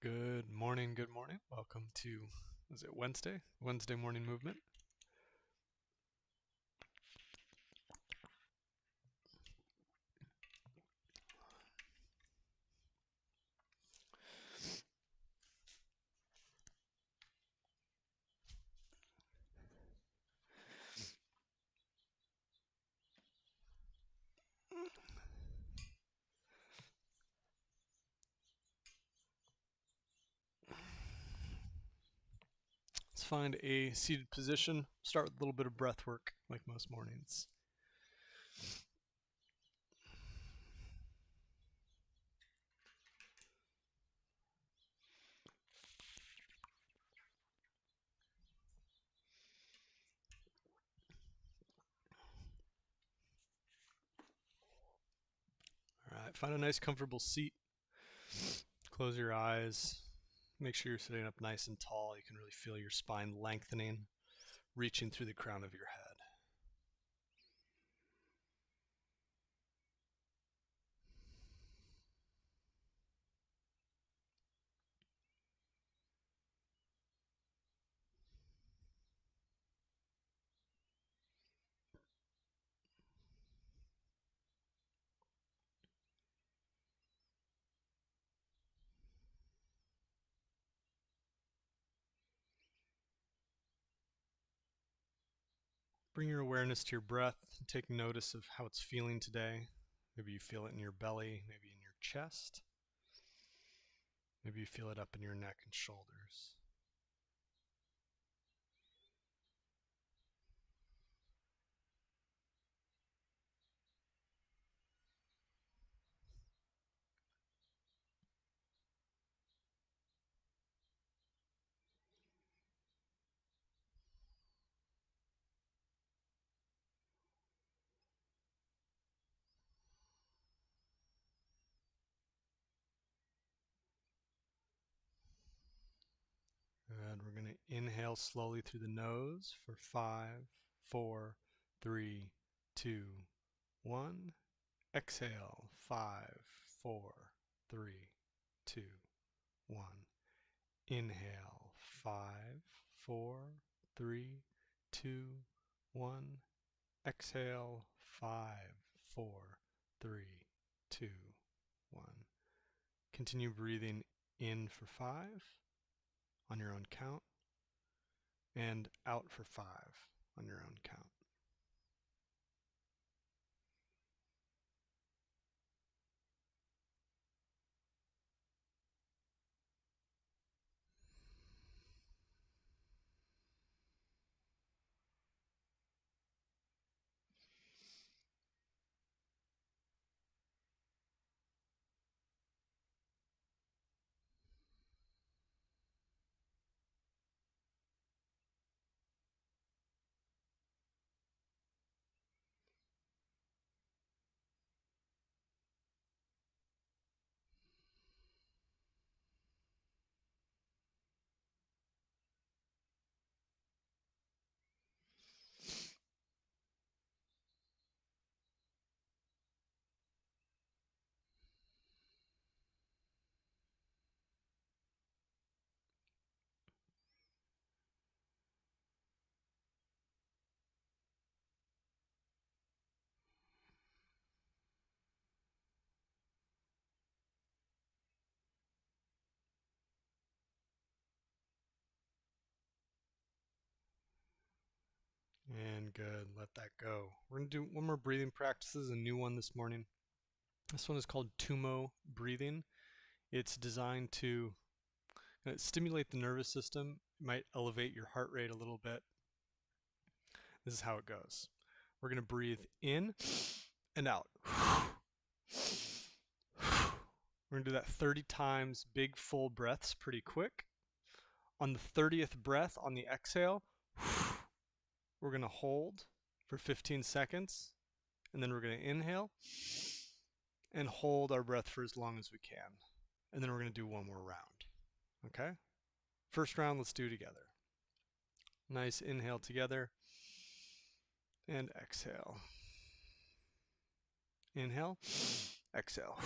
Good morning, good morning. Welcome to, is it Wednesday? Wednesday morning movement. Let's find a seated position. Start with a little bit of breath work, like most mornings. All right, find a nice comfortable seat. Close your eyes. Make sure you're sitting up nice and tall. You can really feel your spine lengthening, reaching through the crown of your head. Bring your awareness to your breath. Take notice of how it's feeling today. Maybe you feel it in your belly, maybe in your chest. Maybe you feel it up in your neck and shoulders. Good. We're going to inhale slowly through the nose for 5, 4, 3, 2, 1. Exhale, 5, 4, 3, 2, 1. Inhale, 5, 4, 3, 2, 1. Exhale, 5, 4, 3, 2, 1. Continue breathing in for 5 on your own count, and out for 5 on your own count. And good, let that go. We're going to do one more breathing practice. This is a new one this morning. This one is called Tumo breathing. It's designed to stimulate the nervous system. It might elevate your heart rate a little bit. This is how it goes. We're going to breathe in and out. We're going to do that 30 times, big full breaths pretty quick. On the 30th breath, on the exhale, we're going to hold for 15 seconds, and then we're going to inhale and hold our breath for as long as we can. And then we're going to do one more round. Okay? First round, let's do together. Nice inhale together and exhale. Inhale, exhale.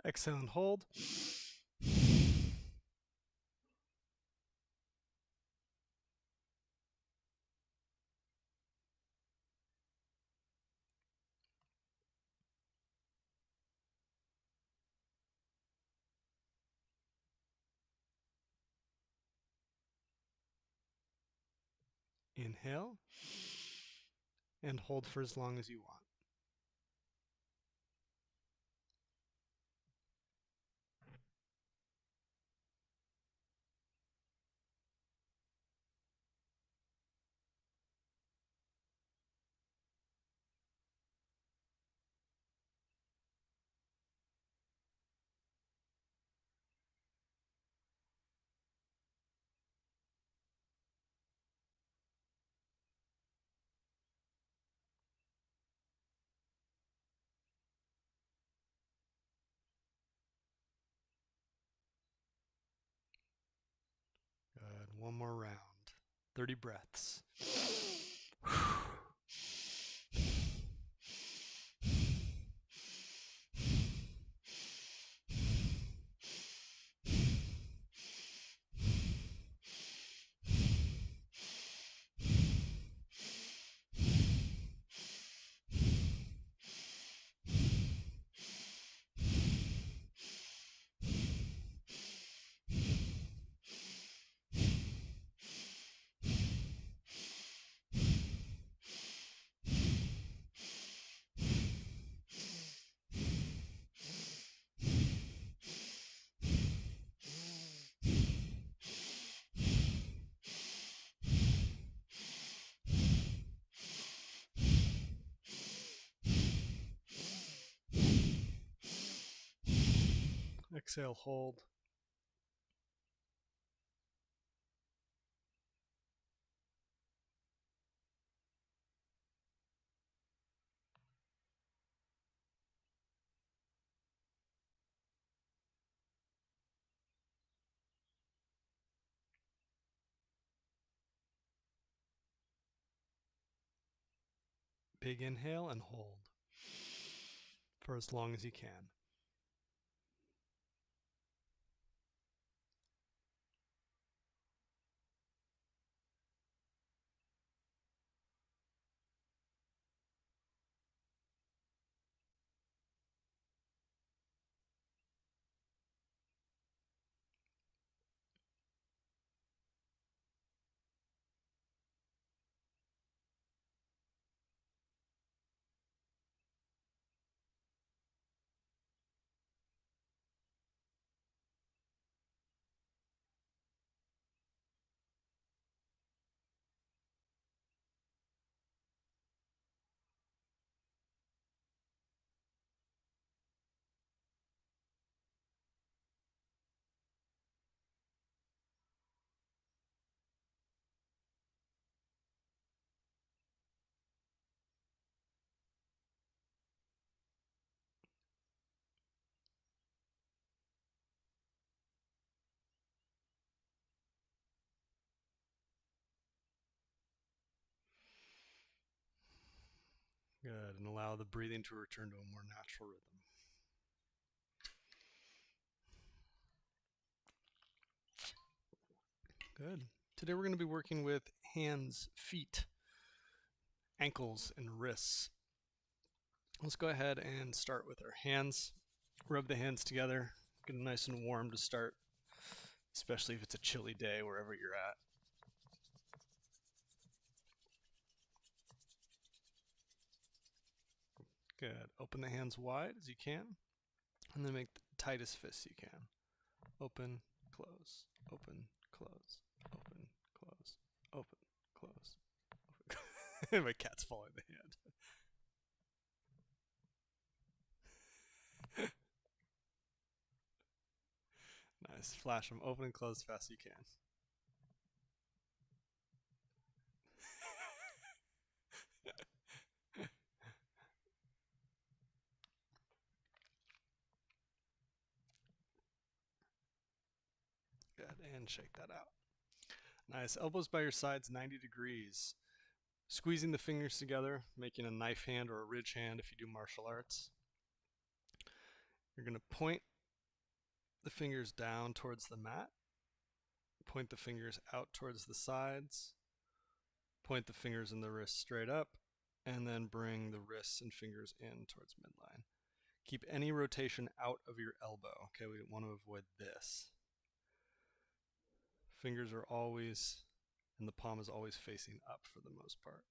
Exhale and hold. Inhale and hold for as long as you want. Good. One more round. 30 breaths. Exhale, hold. Big inhale and hold for as long as you can. Good. And allow the breathing to return to a more natural rhythm. Good. Today we're going to be working with hands, feet, ankles, and wrists. Let's go ahead and start with our hands. Rub the hands together. Get them nice and warm to start, especially if it's a chilly day wherever you're at. Good. Open the hands wide as you can, and then make the tightest fists you can. Open, close, open, close, open, close, open, close. Open. My cat's following the hand. Nice. Flash them open and close as fast as you can. Good. And shake that out. Nice. Elbows by your sides, 90 degrees. Squeezing the fingers together, making a knife hand or a ridge hand if you do martial arts. You're going to point the fingers down towards the mat. Point the fingers out towards the sides. Point the fingers and the wrists straight up, and then bring the wrists and fingers in towards midline. Keep any rotation out of your elbow. Okay, we want to avoid this. Fingers are always, and the palm is always facing up for the most part.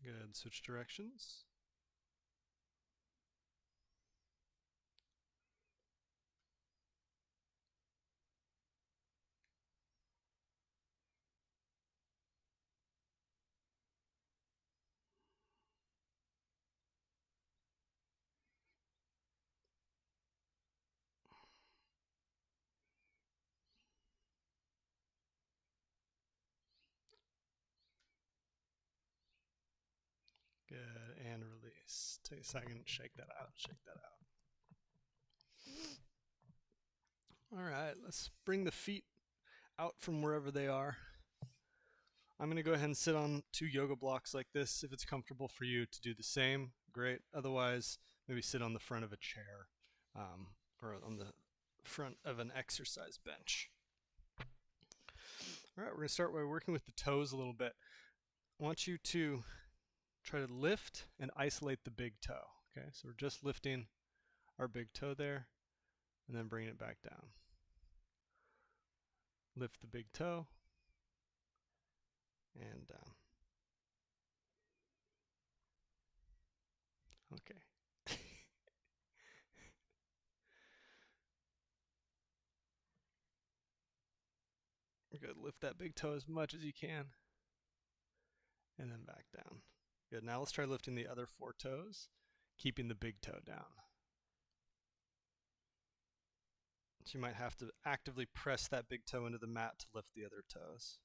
Good. Switch directions. Good. And release. Take a second. Shake that out. Shake that out. All right. Let's bring the feet out from wherever they are. I'm going to go ahead and sit on 2 yoga blocks like this. If it's comfortable for you to do the same, great. Otherwise, maybe sit on the front of a chair or on the front of an exercise bench. All right, we're going to start by working with the toes a little bit. I want you to try to lift and isolate the big toe. Okay, so we're just lifting our big toe there and then bringing it back down. Lift the big toe and down. Okay. Good. Lift that big toe as much as you can. And then back down. Good. Now let's try lifting the other 4 toes, keeping the big toe down. So you might have to actively press that big toe into the mat to lift the other toes.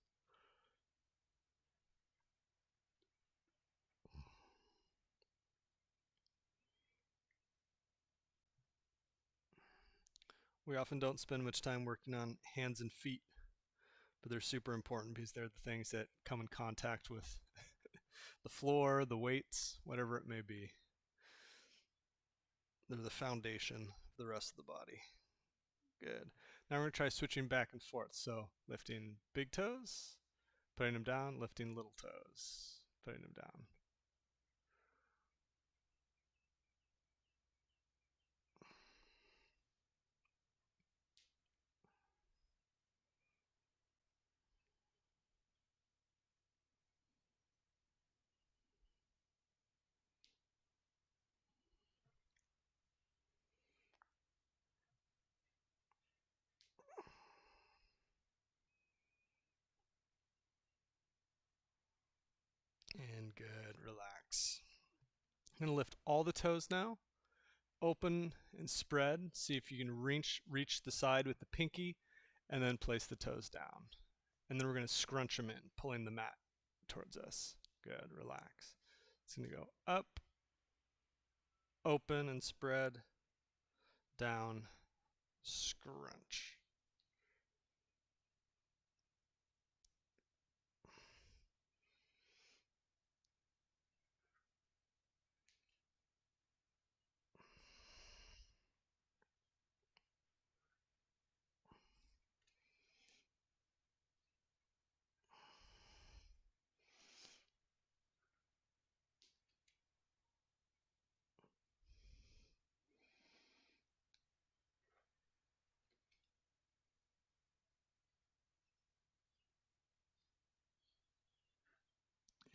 We often don't spend much time working on hands and feet, but they're super important because they're the things that come in contact with the floor, the weights, whatever it may be. They're the foundation of the rest of the body. Good. Now we're going to try switching back and forth. So lifting big toes, putting them down, lifting little toes, putting them down. And good, relax. I'm going to lift all the toes now. Open and spread. See if you can reach the side with the pinky and then place the toes down. And then we're going to scrunch them in, pulling the mat towards us. Good, relax. It's going to go up, open and spread, down, scrunch.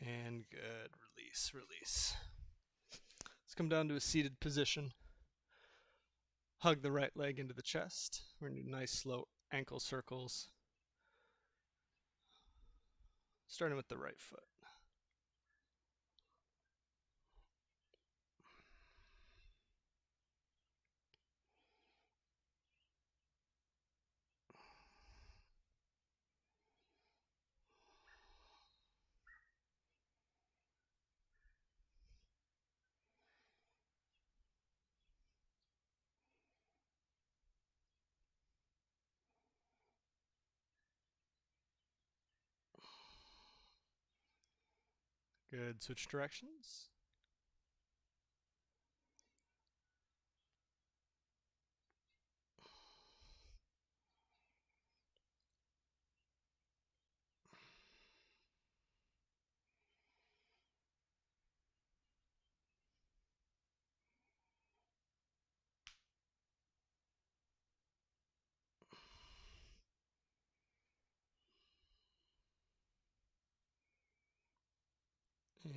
And good, release, release. Let's come down to a seated position. Hug the right leg into the chest. We're going to do nice slow ankle circles. Starting with the right foot. Good. Switch directions.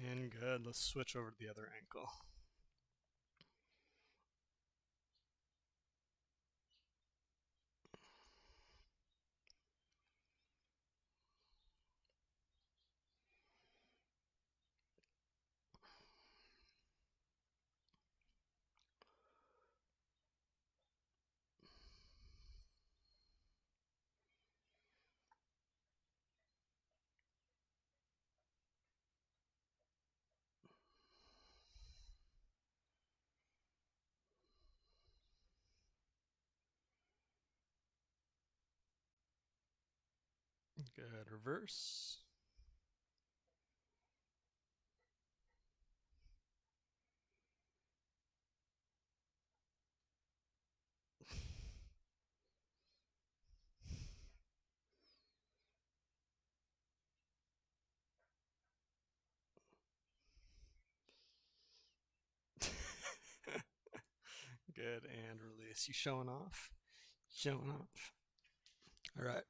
And good. Let's switch over to the other ankle. Good. Reverse. Good. And release. You showing off? Showing off. All right.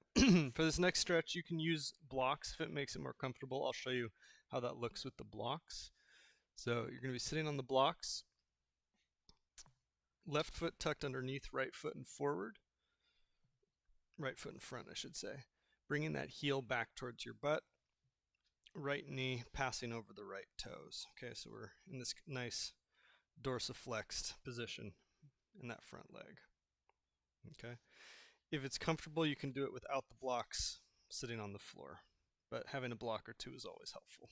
For this next stretch, you can use blocks if it makes it more comfortable. I'll show you how that looks with the blocks. So you're going to be sitting on the blocks, left foot tucked underneath right foot and forward, right foot in front, I should say. Bringing that heel back towards your butt, right knee passing over the right toes. Okay, so we're in this nice dorsiflexed position in that front leg. Okay. If it's comfortable, you can do it without the blocks sitting on the floor, but having a block or two is always helpful.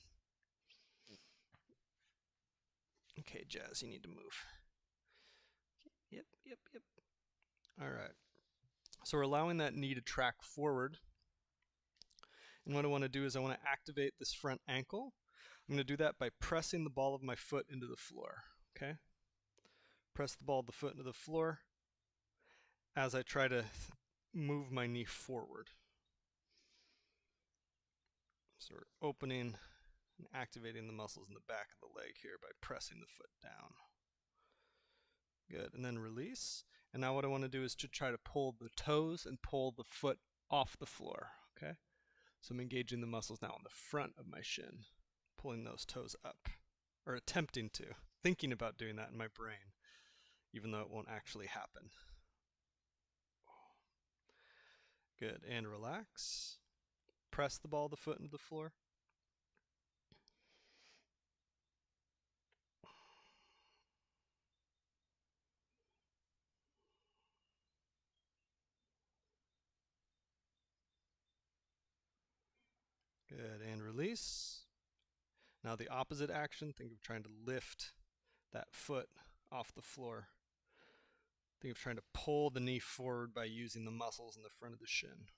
Okay, Jazz, you need to move. Yep. All right. So we're allowing that knee to track forward. And what I want to do is I want to activate this front ankle. I'm going to do that by pressing the ball of my foot into the floor. Okay? Press the ball of the foot into the floor as I try to move my knee forward. So we're opening and activating the muscles in the back of the leg here by pressing the foot down. Good. And then release. And now what I want to do is to try to pull the toes and pull the foot off the floor. Okay? So I'm engaging the muscles now on the front of my shin, pulling those toes up, or attempting to, thinking about doing that in my brain, even though it won't actually happen. Good. And relax. Press the ball of the foot into the floor. Good. And release. Now the opposite action, think of trying to lift that foot off the floor. Think of trying to pull the knee forward by using the muscles in the front of the shin.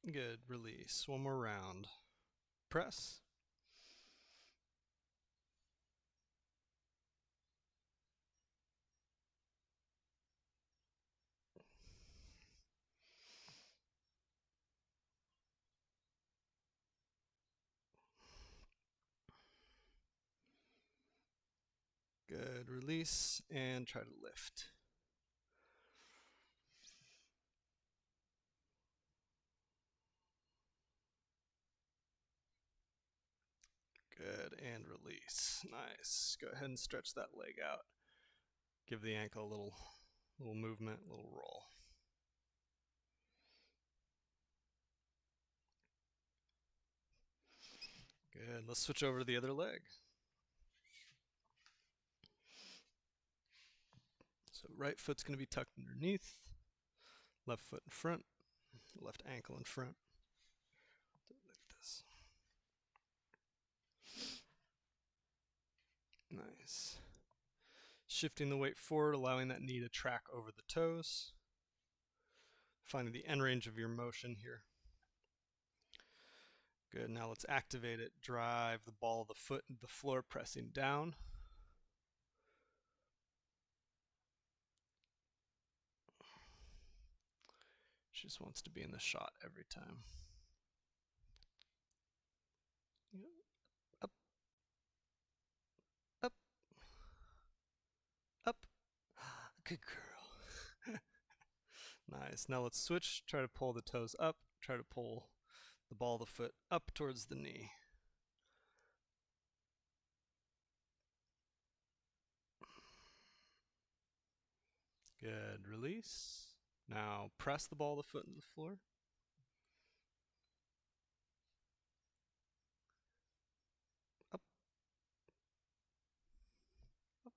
Good. Release. One more round. Press. Good. Release and try to lift. Good. And release. Nice. Go ahead and stretch that leg out. Give the ankle a little movement, a little roll. Good. Let's switch over to the other leg. So right foot's going to be tucked underneath, left foot in front, left ankle in front. Like this. Nice. Shifting the weight forward, allowing that knee to track over the toes. finding the end range of your motion here. Good, now let's activate it. Drive the ball of the foot into the floor, pressing down. She just wants to be in the shot every time. Up, up, up. Good girl. Nice. Now let's switch. Try to pull the toes up. Try to pull the ball of the foot up towards the knee. Good. Release. Now press the ball of the foot into the floor. Up. Up.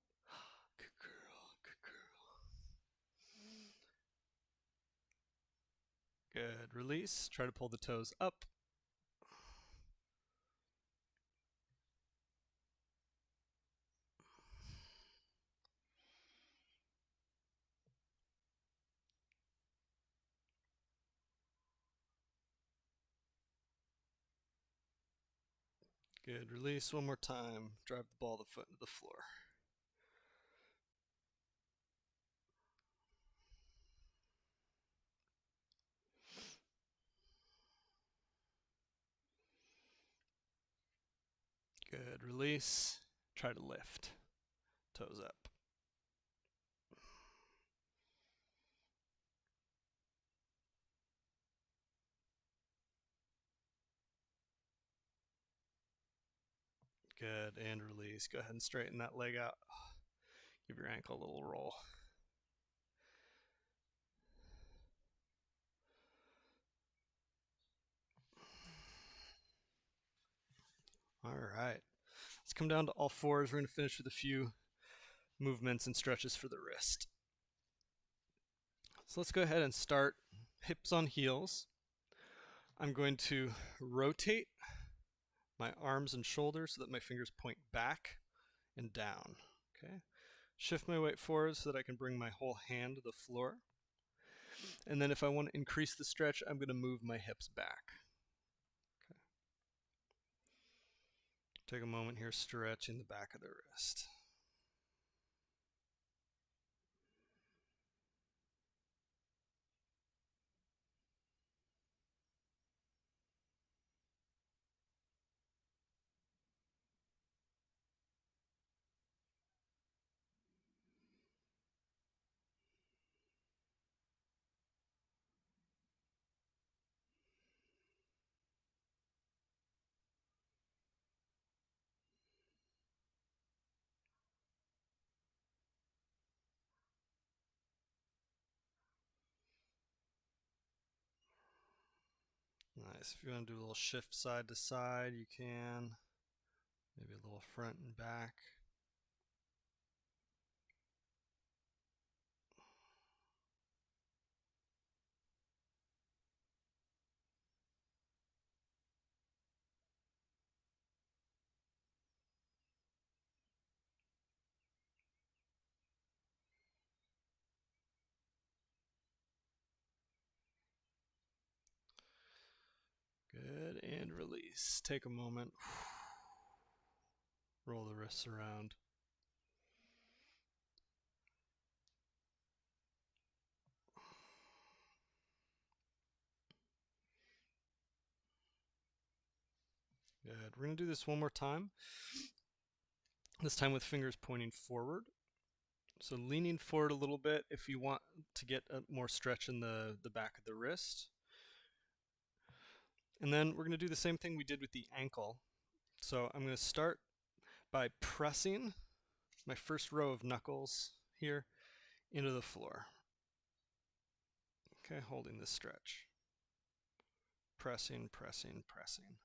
Good girl. Good girl. Good. Release. Try to pull the toes up. Good. Release one more time. Drive the ball of the foot into the floor. Good. Release. Try to lift. Toes up. Good. And release. Go ahead and straighten that leg out. Give your ankle a little roll. All right. Let's come down to all fours. We're going to finish with a few movements and stretches for the wrist. So let's go ahead and start hips on heels. I'm going to rotate my arms and shoulders so that my fingers point back and down. Okay. Shift my weight forward so that I can bring my whole hand to the floor. And then if I want to increase the stretch, I'm going to move my hips back. Okay. Take a moment here stretching the back of the wrist. Nice. If you want to do a little shift side to side, you can. Maybe a little front and back. Good, and release. Take a moment. Roll the wrists around. Good. We're going to do this one more time. This time with fingers pointing forward. So leaning forward a little bit if you want to get more stretch in the back of the wrist. And then we're going to do the same thing we did with the ankle. So I'm going to start by pressing my first row of knuckles here into the floor. Okay, holding this stretch. Pressing, pressing, pressing.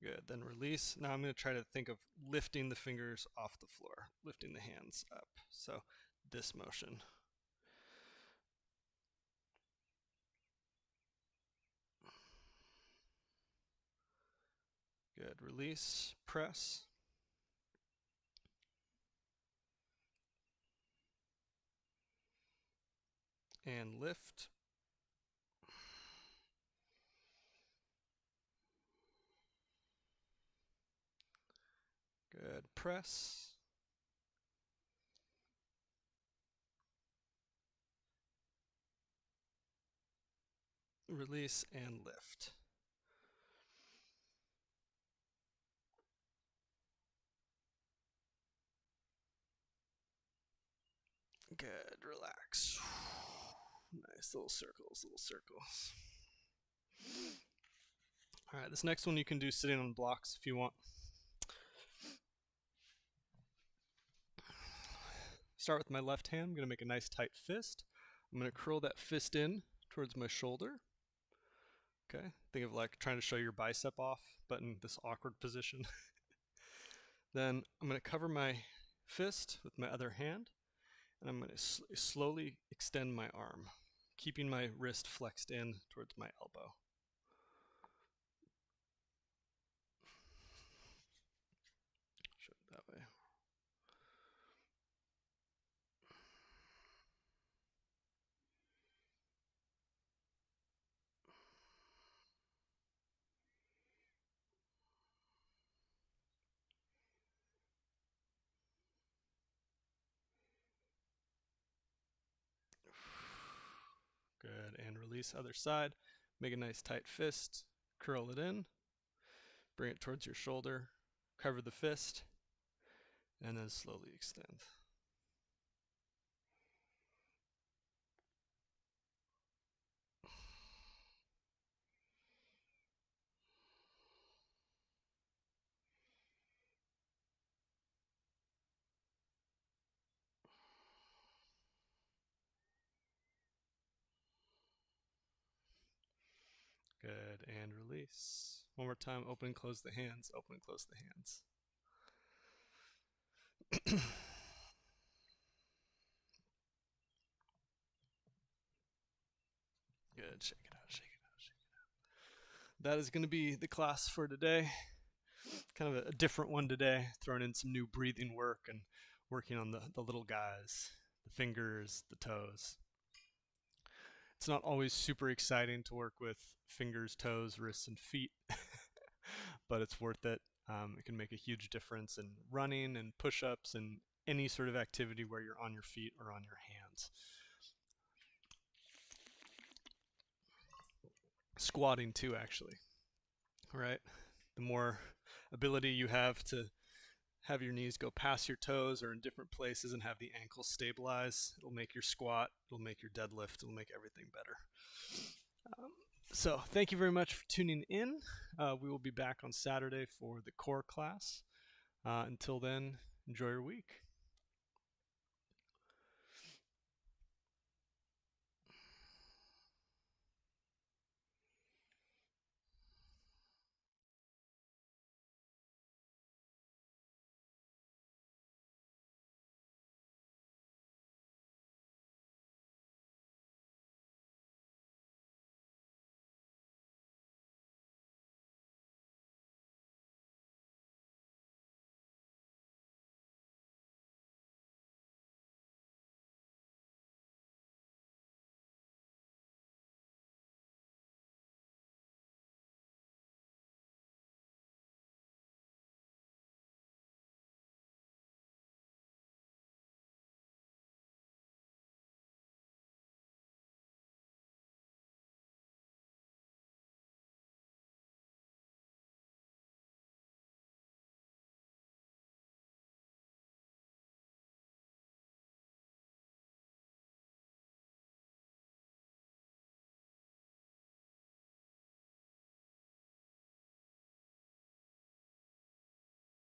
Good, then release. Now I'm going to try to think of lifting the fingers off the floor, lifting the hands up. So this motion. Good, release, press. and lift. Good. Press. Release and lift. Good. Relax. Nice little circles, little circles. All right, this next one you can do sitting on blocks if you want. Start with my left hand. I'm going to make a nice tight fist. I'm going to curl that fist in towards my shoulder. Okay, think of like trying to show your bicep off, but in this awkward position. Then I'm going to cover my fist with my other hand, and I'm going to slowly extend my arm, keeping my wrist flexed in towards my elbow. Show it that way. Good, and release other side. Make a nice tight fist, curl it in, bring it towards your shoulder, cover the fist, and then slowly extend. Good, and release. One more time, open, close the hands, open, close the hands. Good, shake it out, shake it out, shake it out. That is going to be the class for today. Kind of a different one today, throwing in some new breathing work and working on the little guys, the fingers, the toes. It's not always super exciting to work with fingers, toes, wrists, and feet, but it's worth it. It can make a huge difference in running and push-ups and any sort of activity where you're on your feet or on your hands. Squatting too, actually. All right. The more ability you have to have your knees go past your toes or in different places and have the ankles stabilize, it'll make your squat, it'll make your deadlift, it'll make everything better. So thank you very much for tuning in. We will be back on Saturday for the core class. Until then, enjoy your week.